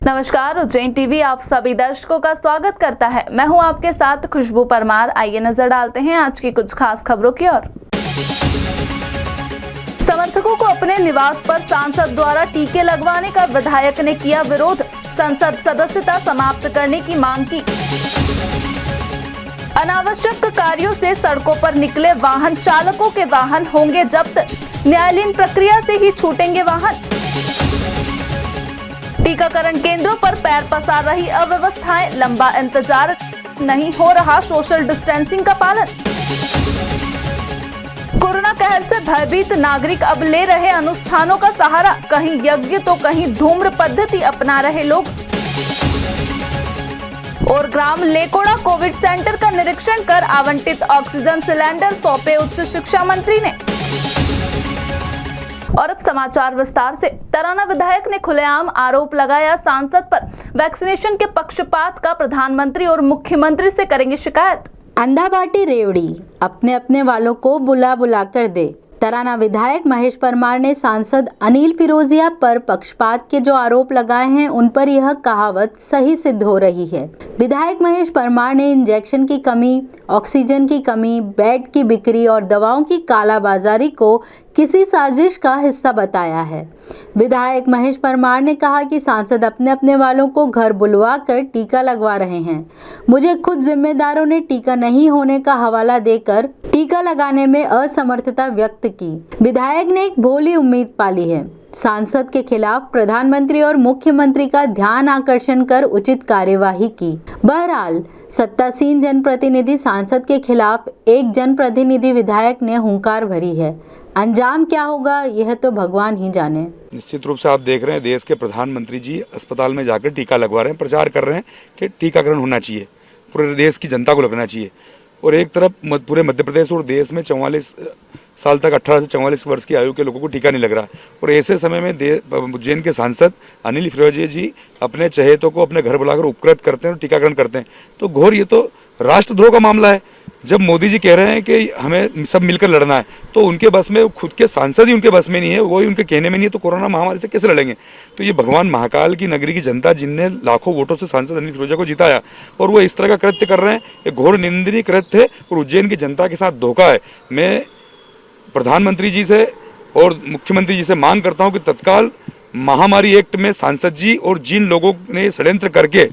नमस्कार, उज्जैन टीवी आप सभी दर्शकों का स्वागत करता है। मैं हूं आपके साथ खुशबू परमार। आइए नजर डालते हैं आज की कुछ खास खबरों की ओर। समर्थकों को अपने निवास पर सांसद द्वारा टीके लगवाने का विधायक ने किया विरोध। संसद सदस्यता समाप्त करने की मांग की। अनावश्यक कार्यों से सड़कों पर निकले वाहन चालकों के वाहन होंगे जब्त। न्यायालयीन प्रक्रिया से ही छूटेंगे वाहन। टीकाकरण केंद्रों पर पैर पसार रही अव्यवस्थाएं, लंबा इंतजार, नहीं हो रहा सोशल डिस्टेंसिंग का पालन। कोरोना कहर से भयभीत नागरिक अब ले रहे अनुष्ठानों का सहारा, कहीं यज्ञ तो कहीं धूम्र पद्धति अपना रहे लोग। और ग्राम लेकोड़ा कोविड सेंटर का निरीक्षण कर आवंटित ऑक्सीजन सिलेंडर सौंपे उच्च शिक्षा मंत्री ने। और अब समाचार विस्तार से। तराना विधायक ने खुलेआम आरोप लगाया, सांसद पर वैक्सीनेशन के पक्षपात का प्रधानमंत्री और मुख्यमंत्री से करेंगे शिकायत। अंधा बाटी रेवड़ी अपने अपने वालों को बुला बुला कर दे। तराना विधायक महेश परमार ने सांसद अनिल फिरोजिया पर पक्षपात के जो आरोप लगाए हैं उन पर यह कहावत सही सिद्ध हो रही है। विधायक महेश परमार ने इंजेक्शन की कमी, ऑक्सीजन की कमी, बेड की बिक्री और दवाओं की कालाबाजारी को किसी साजिश का हिस्सा बताया है। विधायक महेश परमार ने कहा कि सांसद अपने अपने वालों को घर बुलवा कर टीका लगवा रहे हैं। मुझे खुद जिम्मेदारों ने टीका नहीं होने का हवाला देकर टीका लगाने में असमर्थता व्यक्त की। विधायक ने एक भोली उम्मीद पाली है, सांसद के खिलाफ प्रधानमंत्री और मुख्यमंत्री का ध्यान आकर्षण कर उचित कार्यवाही की। बहरहाल सत्तासीन जनप्रतिनिधि सांसद के खिलाफ एक जनप्रतिनिधि विधायक ने हुंकार भरी है। अंजाम क्या होगा यह तो भगवान ही जाने। निश्चित रूप से आप देख रहे हैं, देश के प्रधानमंत्री जी अस्पताल में जाकर टीका लगवा रहे हैं, प्रचार कर रहे हैं कि टीकाकरण होना चाहिए, पूरे देश की जनता को लगना चाहिए। और एक तरफ पूरे मध्य प्रदेश और देश में 44 साल तक 18 से 44 वर्ष की आयु के लोगों को टीका नहीं लग रहा। और ऐसे समय में उज्जैन के सांसद अनिल फिरोजिया जी अपने चहेतों को अपने घर बुलाकर उपकृत करते हैं और टीकाकरण करते हैं, तो घोर ये तो राष्ट्रद्रोह का मामला है। जब मोदी जी कह रहे हैं कि हमें सब मिलकर लड़ना है, तो उनके बस में खुद के सांसद ही उनके बस में नहीं है, वही उनके कहने में नहीं है, तो कोरोना महामारी से कैसे लड़ेंगे। तो ये भगवान महाकाल की नगरी की जनता जिनने लाखों वोटों से सांसद अनिल फिरोजिया को जिताया और वो इस तरह का कृत्य कर रहे हैं, ये घोर निंदनीय कृत्य है और उज्जैन की जनता के साथ धोखा है। मैं प्रधानमंत्री जी से और मुख्यमंत्री जी से मांग करता हूं कि तत्काल महामारी एक्ट में सांसद जी और जिन लोगों ने षड्यंत्र करके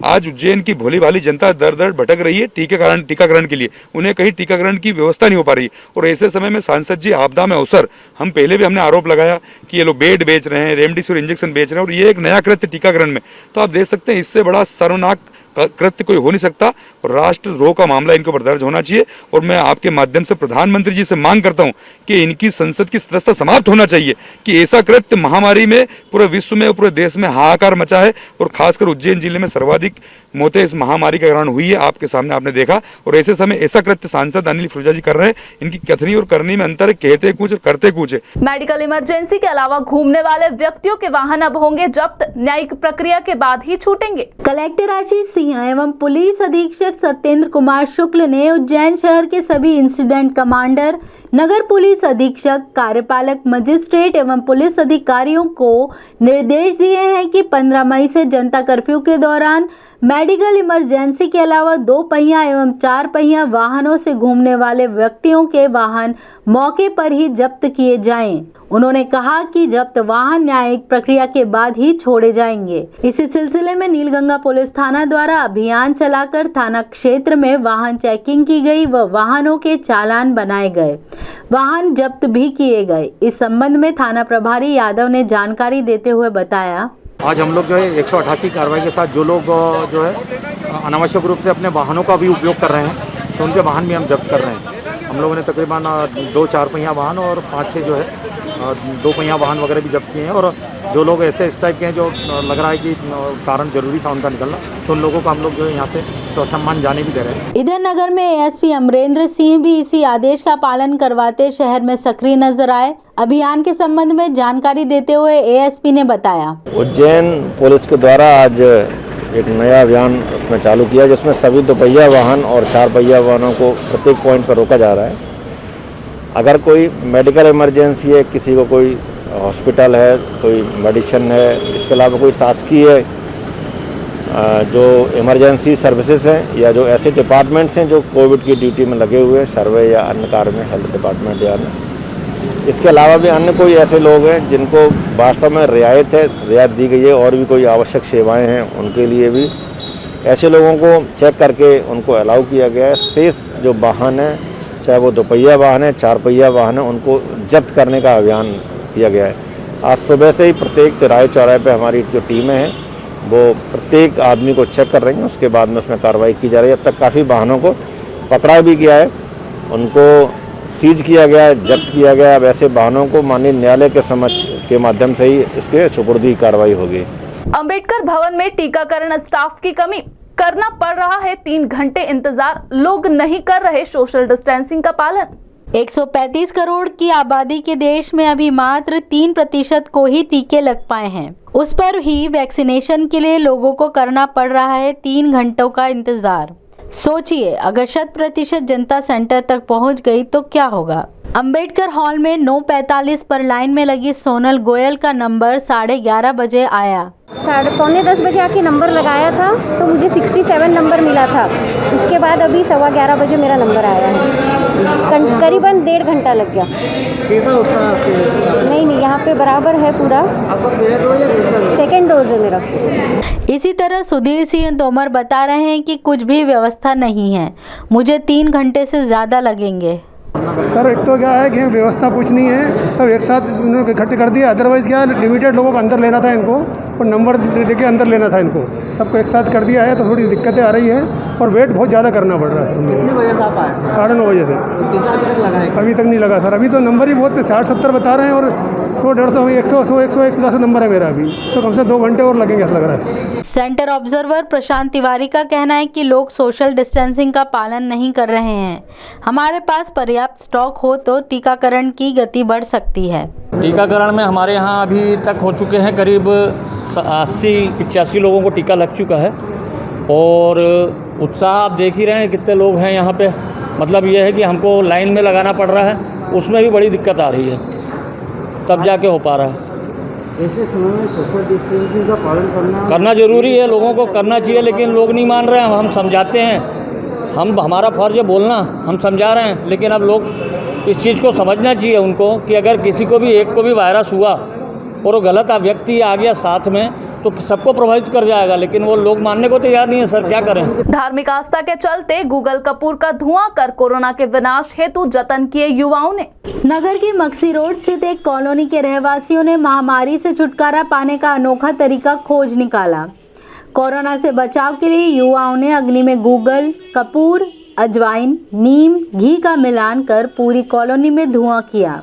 आज उज्जैन की भोली भाली जनता दर दर भटक रही है टीकाकरण के लिए, उन्हें कहीं टीकाकरण की व्यवस्था नहीं हो पा रही। और ऐसे समय में सांसद जी आपदा में अवसर, हम पहले भी हमने आरोप लगाया कि ये लोग बेड बेच रहे हैं, रेमडेसिविर इंजेक्शन बेच रहे हैं, और ये एक नया कृत्य टीकाकरण में। तो आप देख सकते हैं इससे बड़ा शर्मनाक कृत्य कोई हो नहीं सकता और राष्ट्रद्रोह का मामला इनके ऊपर दर्ज होना चाहिए। और मैं आपके माध्यम से प्रधानमंत्री जी से मांग करता हूं कि इनकी संसद की सदस्यता समाप्त होना चाहिए कि ऐसा कृत्य महामारी में पूरे विश्व में, पूरे देश में हाहाकार मचा है और खासकर उज्जैन जिले में सर्वाधिक मौतें इस महामारी के कारण हुई है, आपके सामने आपने देखा। और ऐसे समय ऐसा कृत्य सांसद अनिल फिरोजिया जी कर रहे हैं, इनकी कथनी और करनी में अंतर है, कहते कुछ और करते कुछ है। मेडिकल इमरजेंसी के अलावा घूमने वाले व्यक्तियों के वाहन अब होंगे जब्त, न्यायिक प्रक्रिया के बाद ही छूटेंगे। कलेक्टर आशीष सिंह एवं पुलिस अधीक्षक सत्येंद्र कुमार शुक्ल ने उज्जैन शहर के सभी इंसिडेंट कमांडर, नगर पुलिस अधीक्षक, कार्यपालक मजिस्ट्रेट एवं पुलिस अधिकारियों को निर्देश दिए हैं कि 15 मई से जनता कर्फ्यू के दौरान मेडिकल इमरजेंसी के अलावा 2 पहिया एवं 4 पहिया वाहनों से घूमने वाले व्यक्तियों के वाहन मौके पर ही जब्त किए जाएं। उन्होंने कहा कि जब्त वाहन न्यायिक प्रक्रिया के बाद ही छोड़े जाएंगे। इसी सिलसिले में नीलगंगा पुलिस थाना द्वारा अभियान चलाकर थाना क्षेत्र में वाहन चेकिंग की गई व वाहनों के चालान बनाए गए, वाहन जब्त भी किए गए। इस संबंध में थाना प्रभारी यादव ने जानकारी देते हुए बताया, आज हम लोग जो है 188 कार्रवाई के साथ जो लोग जो है अनावश्यक रूप से अपने वाहनों का भी उपयोग कर रहे हैं, तो उनके वाहन भी हम जब्त कर रहे हैं। हम लोगों ने तकरीबन 2 4 पहिया वाहन और 5-6 जो है 2 पहिया वाहन वगैरह भी जब्त किए हैं। और जो लोग ऐसे इस टाइप के हैं जो लग रहा है कि कारण जरूरी था उनका निकलना, तो उन लोगों को हम लोग जो है यहाँ से ससम्मान जाने भी दे रहे हैं। इधर नगर में एएसपी अमरेंद्र सिंह भी इसी आदेश का पालन करवाते शहर में सक्रिय नजर आए। अभियान के संबंध में जानकारी देते हुए एएसपी ने बताया, उज्जैन पुलिस के द्वारा आज एक नया अभियान उसमें चालू किया जिसमें सभी 2 पहिया वाहन और 4 पहिया वाहनों को प्रत्येक पॉइंट पर रोका जा रहा है। अगर कोई मेडिकल इमरजेंसी है, किसी को कोई हॉस्पिटल है, कोई मेडिसिन है, इसके अलावा कोई शासकीय जो इमरजेंसी सर्विसेज हैं या जो ऐसे डिपार्टमेंट्स हैं जो कोविड की ड्यूटी में लगे हुए हैं, सर्वे या अन्य कार्य में, हेल्थ डिपार्टमेंट या अन्य। इसके अलावा भी अन्य कोई ऐसे लोग हैं जिनको वास्तव में रियायत दी गई है और भी कोई आवश्यक सेवाएं हैं, उनके लिए भी ऐसे लोगों को चेक करके उनको अलाउ किया गया है। शेष जो वाहन है, चाहे वो दोपहिया वाहन है, चार पहिया वाहन है, उनको जब्त करने का अभियान किया गया है। आज सुबह से ही प्रत्येक तिराहे चौराहे पे हमारी जो टीमें हैं वो प्रत्येक आदमी को चेक कर रही हैं, उसके बाद में उसमें कार्रवाई की जा रही है। अब तक काफ़ी वाहनों को पकड़ा भी गया है, उनको सीज किया गया है, जब्त किया गया है। अब ऐसे वाहनों को माननीय न्यायालय के समक्ष के माध्यम से ही इसके सुपुर्दी कार्रवाई होगी। अंबेडकर भवन में टीकाकरण स्टाफ की कमी, करना पड़ रहा है 3 घंटे इंतजार, लोग नहीं कर रहे सोशल डिस्टेंसिंग का पालन। 135 करोड़ की आबादी के देश में अभी मात्र 3% को ही टीके लग पाए हैं। उस पर ही वैक्सीनेशन के लिए लोगों को करना पड़ रहा है 3 घंटों का इंतजार। सोचिए, अगर 100% जनता सेंटर तक पहुंच गई तो क्या होगा। अंबेडकर हॉल में 9:45 पर लाइन में लगी सोनल गोयल का नंबर 11:30 बजे आया। 9:45 बजे आके नंबर लगाया था तो मुझे 67 नंबर मिला था। उसके बाद अभी 11:15 बजे मेरा नंबर आया है। करीबन 1.5 घंटा लग गया। कैसा होता है आपके? नहीं, यहाँ पे बराबर है पूरा। आपका पहला डोज या दूसरा? सेकेंड डोज है मेरा। इसी तरह सुधीर सिंह तोमर बता रहे हैं कि कुछ भी व्यवस्था नहीं है, मुझे 3 घंटे से ज़्यादा लगेंगे। सर, एक तो क्या है कि व्यवस्था कुछ नहीं है, सब एक साथ उन्होंने इकट्ठे कर दिया। अदरवाइज़ क्या लिमिटेड लोगों को अंदर लेना था इनको, और नंबर देके अंदर लेना था इनको, सबको एक साथ कर दिया है तो थोड़ी दिक्कतें आ रही है और वेट बहुत ज़्यादा करना पड़ रहा है। कितने बजे से आप आए? 9:30 बजे से। टीका अभी तक लगा है? अभी तक नहीं लगा सर, अभी तो नंबर ही बहुत 60-70 बता रहे हैं और 100-150-100-101 है मेरा अभी, तो कम से 2 घंटे और लगेंगे ऐसा लग रहा है। सेंटर ऑब्जर्वर प्रशांत तिवारी का कहना है कि लोग सोशल डिस्टेंसिंग का पालन नहीं कर रहे हैं। हमारे पास पर्याप्त स्टॉक हो तो टीकाकरण की गति बढ़ सकती है। टीकाकरण में हमारे यहाँ अभी तक हो चुके हैं करीब 80-85 लोगों को टीका लग चुका है और उत्साह आप देख ही रहे हैं कितने लोग हैं यहाँ पे। मतलब ये है कि हमको लाइन में लगाना पड़ रहा है, उसमें भी बड़ी दिक्कत आ रही है, तब जाके हो पा रहा है। ऐसे समय में सोशल डिस्टेंसिंग का पालन करना ज़रूरी है, लोगों को करना चाहिए, लेकिन लोग नहीं मान रहे हैं। हम समझाते हैं, हमारा फ़र्ज़ है बोलना, हम समझा रहे हैं, लेकिन अब लोग इस चीज़ को समझना चाहिए उनको कि अगर किसी को भी एक को भी वायरस हुआ और वो गलत व्यक्ति आ गया साथ में तो सबको प्रभावित कर जाएगा, लेकिन वो लोग मानने को तैयार नहीं है। सर क्या करें। धार्मिक आस्था के चलते गूगल कपूर का धुआं कर कोरोना के विनाश हेतु जतन किए युवाओं ने। नगर की मक्सी रोड स्थित एक कॉलोनी के रहवासियों ने महामारी से छुटकारा पाने का अनोखा तरीका खोज निकाला। कोरोना से बचाव के लिए युवाओं ने अग्नि में गूगल, कपूर, अजवाइन, नीम, घी का मिलान कर पूरी कॉलोनी में धुआं किया।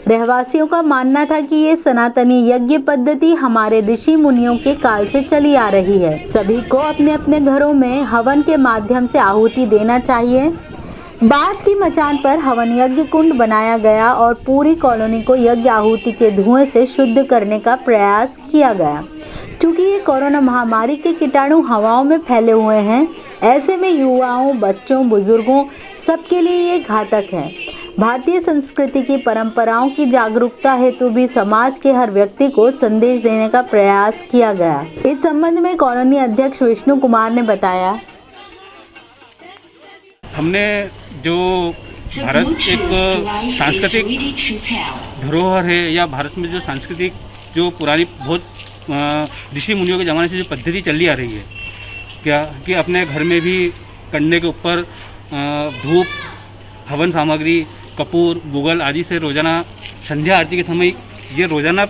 रहवासियों का मानना था कि ये सनातनी यज्ञ पद्धति हमारे ऋषि मुनियों के काल से चली आ रही है। सभी को अपने अपने घरों में हवन के माध्यम से आहुति देना चाहिए। बांस की मचान पर हवन यज्ञ कुंड बनाया गया और पूरी कॉलोनी को यज्ञ आहुति के धुएं से शुद्ध करने का प्रयास किया गया। क्योंकि ये कोरोना महामारी के कीटाणु हवाओं में फैले हुए हैं, ऐसे में युवाओं, बच्चों, बुजुर्गों सबके लिए ये घातक है। भारतीय संस्कृति की परंपराओं की जागरूकता हेतु भी समाज के हर व्यक्ति को संदेश देने का प्रयास किया गया। इस संबंध में कॉलोनी अध्यक्ष विष्णु कुमार ने बताया, हमने जो भारत एक सांस्कृतिक धरोहर है या भारत में जो सांस्कृतिक जो पुरानी बहुत ऋषि मुनियों के ज़माने से जो पद्धति चली आ रही है क्या कि अपने घर में भी कंडे के ऊपर धूप, हवन सामग्री, कपूर, गूगल आदि से रोज़ाना संध्या आरती के समय ये रोज़ाना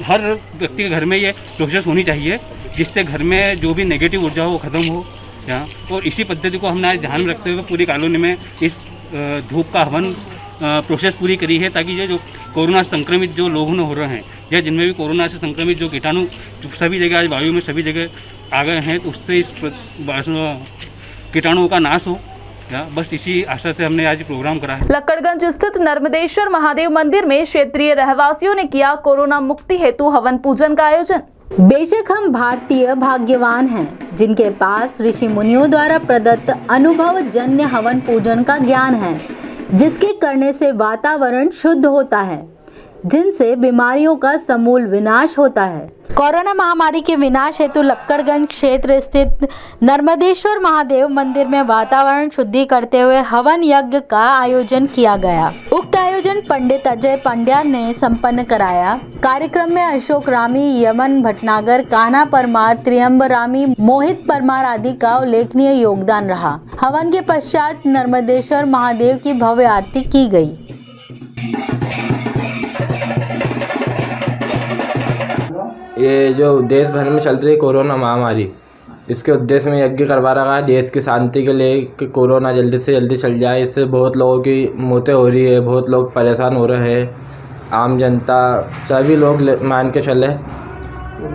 हर व्यक्ति के घर में ये प्रोसेस होनी चाहिए, जिससे घर में जो भी नेगेटिव ऊर्जा हो वो ख़त्म हो। और इसी पद्धति को हमने आज ध्यान में रखते हुए पूरी कॉलोनी में इस धूप का हवन प्रोसेस पूरी करी है, ताकि ये जो कोरोना संक्रमित जो लोग हो रहे हैं या जिनमें भी कोरोना से संक्रमित जो कीटाणु सभी जगह आज वायु में सभी जगह आ गए हैं, तो उससे इस कीटाणुओं का नाश हो। बस इसी आशा से हमने आज प्रोग्राम करा है। लक्कड़गंज स्थित नर्मदेश्वर महादेव मंदिर में क्षेत्रीय रहवासियों ने किया कोरोना मुक्ति हेतु हवन पूजन का आयोजन। बेशक हम भारतीय भाग्यवान हैं जिनके पास ऋषि मुनियों द्वारा प्रदत्त अनुभव जन्य हवन पूजन का ज्ञान है, जिसके करने से वातावरण शुद्ध होता है। जिनसे बीमारियों का समूल विनाश होता है। कोरोना महामारी के विनाश हेतु लक्कड़गंज क्षेत्र स्थित नर्मदेश्वर महादेव मंदिर में वातावरण शुद्धि करते हुए हवन यज्ञ का आयोजन किया गया। उक्त आयोजन पंडित अजय पंड्या ने संपन्न कराया। कार्यक्रम में अशोक रामी, यमन भटनागर, कान्हा परमार, त्रियम्ब रामी, मोहित परमार आदि का उल्लेखनीय योगदान रहा। हवन के पश्चात नर्मदेश्वर महादेव की भव्य आरती की गई। ये जो देश भर में चल रही कोरोना महामारी, इसके उद्देश्य में यज्ञ करवा रखा है देश की शांति के लिए कि कोरोना जल्दी से जल्दी चल जाए। इससे बहुत लोगों की मौतें हो रही है, बहुत लोग परेशान हो रहे हैं, आम जनता सभी लोग मान के चले।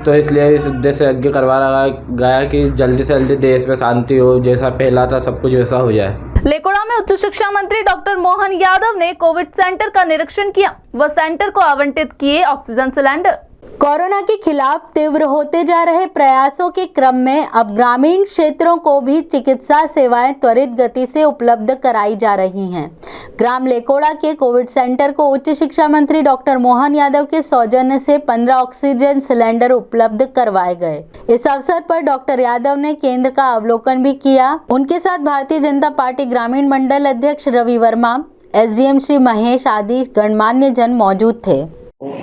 तो इसलिए इस उद्देश्य से यज्ञ करवा रखा गया कि जल्दी से जल्दी देश में शांति हो, जैसा पहला था सब कुछ वैसा हो जाए। लेकोड़ा में उच्च शिक्षा मंत्री डॉक्टर मोहन यादव ने कोविड सेंटर का निरीक्षण किया व सेंटर को आवंटित किए ऑक्सीजन सिलेंडर। कोरोना के खिलाफ तीव्र होते जा रहे प्रयासों के क्रम में अब ग्रामीण क्षेत्रों को भी चिकित्सा सेवाएं त्वरित गति से उपलब्ध कराई जा रही हैं। ग्राम लेकोड़ा के कोविड सेंटर को उच्च शिक्षा मंत्री डॉक्टर मोहन यादव के सौजन्य से 15 ऑक्सीजन सिलेंडर उपलब्ध करवाए गए। इस अवसर पर डॉक्टर यादव ने केंद्र का अवलोकन भी किया। उनके साथ भारतीय जनता पार्टी ग्रामीण मंडल अध्यक्ष रवि वर्मा, SDM श्री महेश आदि गणमान्य जन मौजूद थे।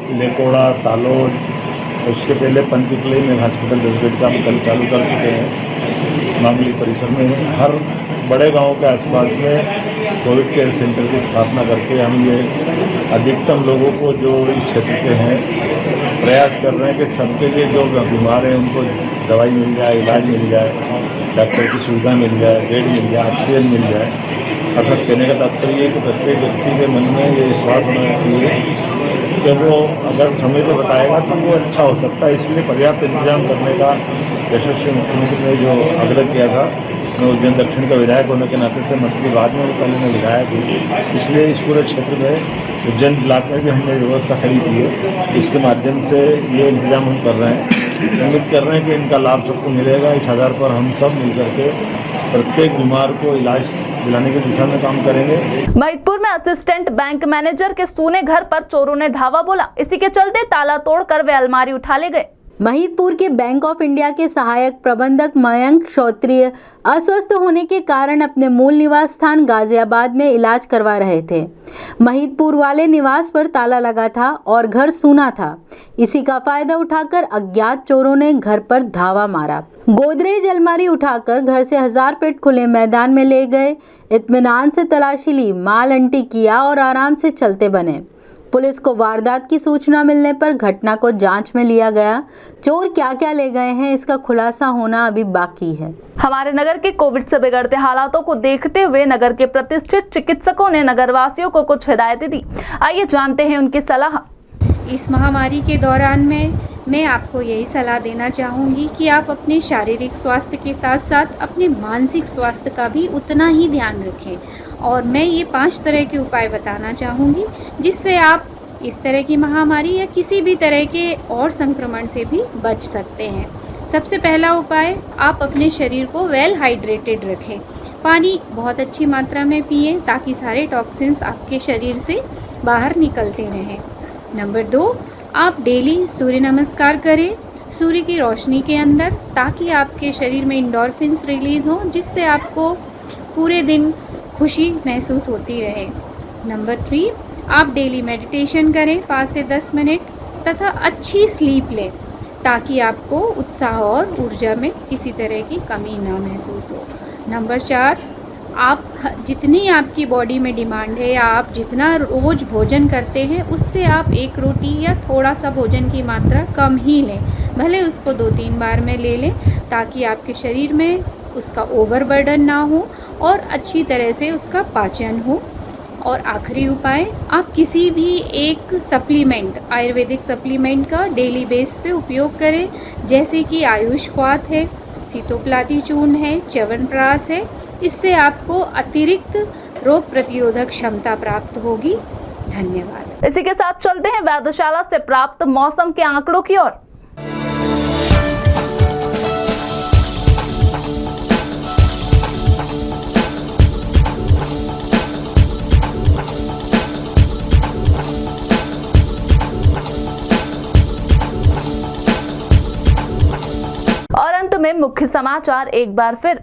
लेकोड़ा, तालोड़, उसके पहले पंचकुले में हॉस्पिटल 10 बेड का हम कल चालू कर चुके हैं। मामूली परिसर में हर बड़े गांव के आसपास में कोविड केयर सेंटर की स्थापना करके हम ये अधिकतम लोगों को जो इस क्षेत्र के हैं प्रयास कर रहे हैं कि सबके लिए जो बीमार हैं उनको दवाई मिल जाए, इलाज मिल जाए, डॉक्टर की सुविधा मिल जाए, बेड मिल जाए, ऑक्सीजन मिल जाए। अर्थात कहने का तात्पर्य ये कि प्रत्येक व्यक्ति के मन में ये विश्वास होना चाहिए कि वो अगर समय पर बताएगा तो वो अच्छा हो सकता है। इसलिए पर्याप्त इंतजाम करने का यशस्वी मुख्यमंत्री ने जो आग्रह किया था, मैं उज्जैन दक्षिण का विधायक होने के नाते से मंत्री बाद में पहले मैं विधायक हूँ, इसलिए इस पूरे क्षेत्र में उज्जैन ब्लॉक में भी हमने व्यवस्था खड़ी की है। इसके माध्यम से ये इंतजाम हम कर रहे हैं। उम्मीद कर रहे हैं कि इनका लाभ सबको मिलेगा। इस आधार पर हम सब मिलकर के प्रत्येक बीमार को इलाज दिलाने की दिशा में काम करेंगे। महिदपुर में असिस्टेंट बैंक मैनेजर के सूने घर पर चोरों ने धावा बोला। इसी के चलते ताला तोड़कर वे अलमारी उठा ले गए। महिदपुर के बैंक ऑफ इंडिया के सहायक प्रबंधक मयंक क्षत्रिय अस्वस्थ होने के कारण अपने मूल निवास स्थान गाजियाबाद में इलाज करवा रहे थे। महिदपुर वाले निवास पर ताला लगा था और घर सूना था। इसी का फायदा उठाकर अज्ञात चोरों ने घर पर धावा मारा। गोदरेज अलमारी उठाकर घर से 1000 फीट खुले मैदान में ले गए। इत्मीनान से तलाशी ली, माल अंटी किया और आराम से चलते बने। पुलिस को वारदात की सूचना मिलने पर घटना को जांच में लिया गया। चोर क्या क्या ले गए हैं इसका खुलासा होना अभी बाकी है। हमारे नगर के कोविड से बिगड़ते हालातों को देखते हुए नगर के प्रतिष्ठित चिकित्सकों ने नगरवासियों को कुछ हिदायतें दी। आइए जानते हैं उनकी सलाह। इस महामारी के दौरान मैं आपको यही सलाह देना चाहूँगी कि आप अपने शारीरिक स्वास्थ्य के साथ साथ अपने मानसिक स्वास्थ्य का भी उतना ही ध्यान रखें। और मैं ये 5 तरह के उपाय बताना चाहूँगी जिससे आप इस तरह की महामारी या किसी भी तरह के और संक्रमण से भी बच सकते हैं। सबसे पहला उपाय, आप अपने शरीर को वेल हाइड्रेटेड रखें। पानी बहुत अच्छी मात्रा में पिएं ताकि सारे टॉक्सिन्स आपके शरीर से बाहर निकलते रहें। नंबर 2, आप डेली सूर्य नमस्कार करें सूर्य की रोशनी के अंदर, ताकि आपके शरीर में एंडोर्फिन्स रिलीज़ हों जिससे आपको पूरे दिन खुशी महसूस होती रहे। नंबर 3, आप डेली मेडिटेशन करें 5 से 10 मिनट तथा अच्छी स्लीप लें ताकि आपको उत्साह और ऊर्जा में किसी तरह की कमी ना महसूस हो। नंबर 4, आप जितनी आपकी बॉडी में डिमांड है या आप जितना रोज़ भोजन करते हैं उससे आप 1 रोटी या थोड़ा सा भोजन की मात्रा कम ही लें, भले उसको 2-3 बार में ले लें ताकि आपके शरीर में उसका ओवरबर्डन ना हो और अच्छी तरह से उसका पाचन हो। और आखिरी उपाय, आप किसी भी एक सप्लीमेंट, आयुर्वेदिक सप्लीमेंट का डेली बेस पे उपयोग करें, जैसे कि आयुष क्वाथ है, सीतोपलाती चूर्ण है, च्यवनप्राश है। इससे आपको अतिरिक्त रोग प्रतिरोधक क्षमता प्राप्त होगी। धन्यवाद। इसी के साथ चलते हैं वेधशाला से प्राप्त मौसम के आंकड़ों की ओर। में मुख्य समाचार एक बार फिर।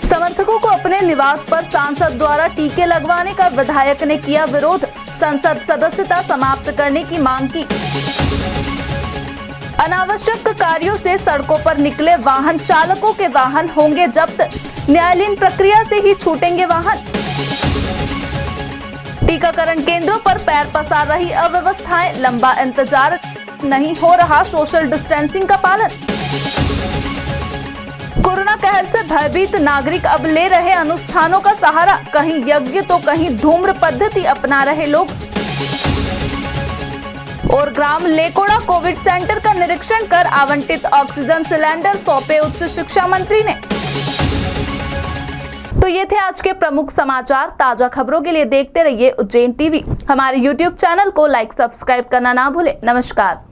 समर्थकों को अपने निवास पर सांसद द्वारा टीके लगवाने का विधायक ने किया विरोध, संसद सदस्यता समाप्त करने की मांग की। अनावश्यक कार्यों से सड़कों पर निकले वाहन चालकों के वाहन होंगे जब्त, न्यायालयीन प्रक्रिया से ही छूटेंगे वाहन। टीकाकरण केंद्रों पर पैर पसार रही अव्यवस्थाएं, लंबा इंतजार, नहीं हो रहा सोशल डिस्टेंसिंग का पालन। कोरोना कहर से भयभीत नागरिक अब ले रहे अनुष्ठानों का सहारा, कहीं यज्ञ तो कहीं धूम्र पद्धति अपना रहे लोग। और ग्राम लेकोड़ा कोविड सेंटर का निरीक्षण कर आवंटित ऑक्सीजन सिलेंडर सौंपे उच्च शिक्षा मंत्री ने। तो ये थे आज के प्रमुख समाचार। ताजा खबरों के लिए देखते रहिए उज्जैन टीवी। हमारे YouTube चैनल को लाइक सब्सक्राइब करना ना भूलें। नमस्कार।